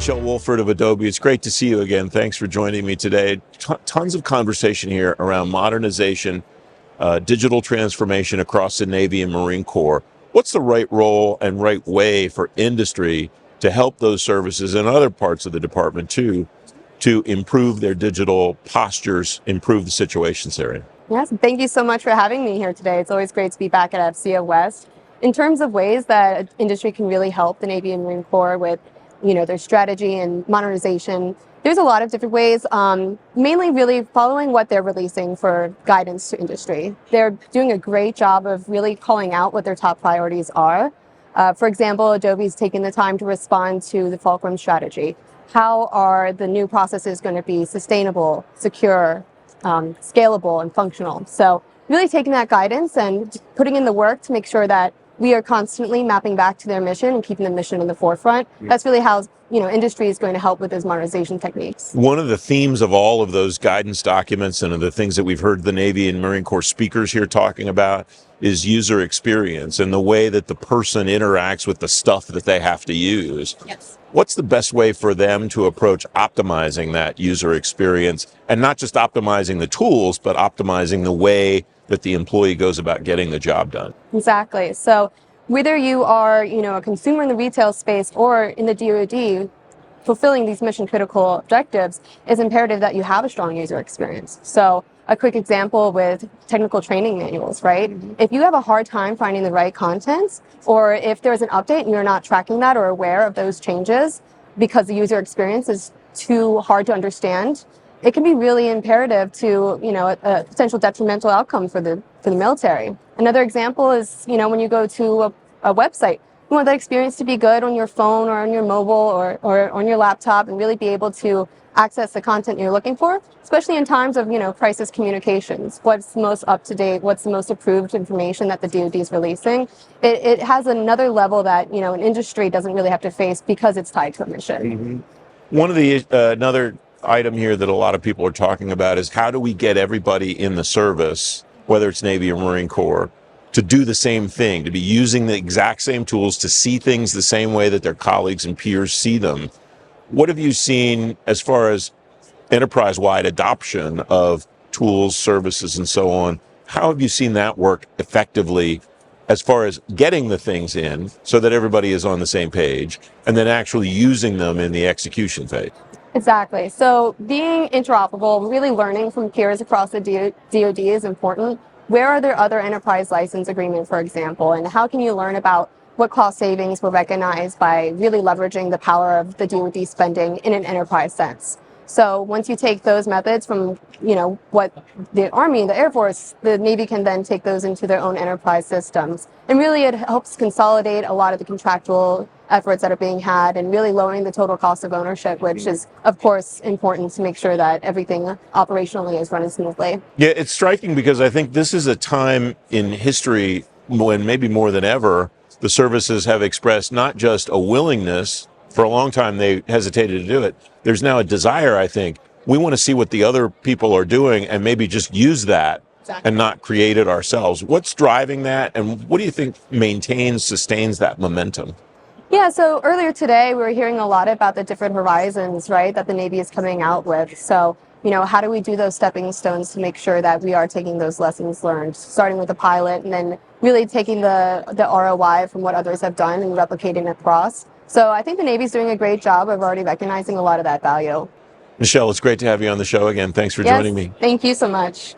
Michelle Woolford of Adobe. It's great to see you again. Thanks for joining me today. Tons of conversation here around modernization, digital transformation across the Navy and Marine Corps. What's the right role and right way for industry to help those services and other parts of the department too, to improve their digital postures, improve the situations they're in? Yes, thank you so much for having me here today. It's always great to be back at FCA West. In terms of ways that industry can really help the Navy and Marine Corps with, their strategy and modernization, there's a lot of different ways, mainly really following what they're releasing for guidance to industry. They're doing a great job of really calling out what their top priorities are. For example, Adobe's taken the time to respond to the Fulcrum strategy. How are the new processes going to be sustainable, secure, scalable, and functional? So really taking that guidance and putting in the work to make sure that we are constantly mapping back to their mission and keeping the mission in the forefront. That's really how industry is going to help with those modernization techniques. One of the themes of all of those guidance documents and of the things that we've heard the Navy and Marine Corps speakers here talking about is user experience and the way that the person interacts with the stuff that they have to use. Yes. What's the best way for them to approach optimizing that user experience, and not just optimizing the tools, but optimizing the way that the employee goes about getting the job done? Exactly. So whether you are, a consumer in the retail space or in the DoD, fulfilling these mission critical objectives, it's imperative that you have a strong user experience. So a quick example with technical training manuals, right? If you have a hard time finding the right content, or if there's an update and you're not tracking that or aware of those changes because the user experience is too hard to understand, it can be really imperative to, a potential detrimental outcome for the military. Another example is, when you go to a website, you want that experience to be good on your phone or on your mobile or on your laptop, and really be able to access the content you're looking for, especially in times of, crisis communications. What's the most up-to-date, what's the most approved information that the DoD is releasing? It has another level that, an industry doesn't really have to face because it's tied to a mission. One of the, another item here that a lot of people are talking about is how do we get everybody in the service, whether it's Navy or Marine Corps, to do the same thing, to be using the exact same tools, to see things the same way that their colleagues and peers see them. What have you seen as far as enterprise-wide adoption of tools, services, and so on? How have you seen that work effectively as far as getting the things in so that everybody is on the same page, and then actually using them in the execution phase? Exactly. So being interoperable, really learning from peers across the DoD is important. Where are there other enterprise license agreements, for example, and how can you learn about what cost savings were recognized by really leveraging the power of the DoD spending in an enterprise sense? So once you take those methods from, what the Army and the Air Force, the Navy can then take those into their own enterprise systems. And really it helps consolidate a lot of the contractual efforts that are being had and really lowering the total cost of ownership, which is, of course, important to make sure that everything operationally is running smoothly. Yeah, it's striking because I think this is a time in history when maybe more than ever, the services have expressed not just a willingness. For a long time, they hesitated to do it. There's now a desire, I think. We want to see what the other people are doing and maybe just use that. Exactly. And not create it ourselves. What's driving that, and what do you think sustains that momentum? Yeah, so earlier today, we were hearing a lot about the different horizons, right, that the Navy is coming out with. So, how do we do those stepping stones to make sure that we are taking those lessons learned, starting with the pilot and then really taking the ROI from what others have done and replicating it across. So I think the Navy's doing a great job of already recognizing a lot of that value. Michelle, it's great to have you on the show again. Thanks for joining me. Thank you so much.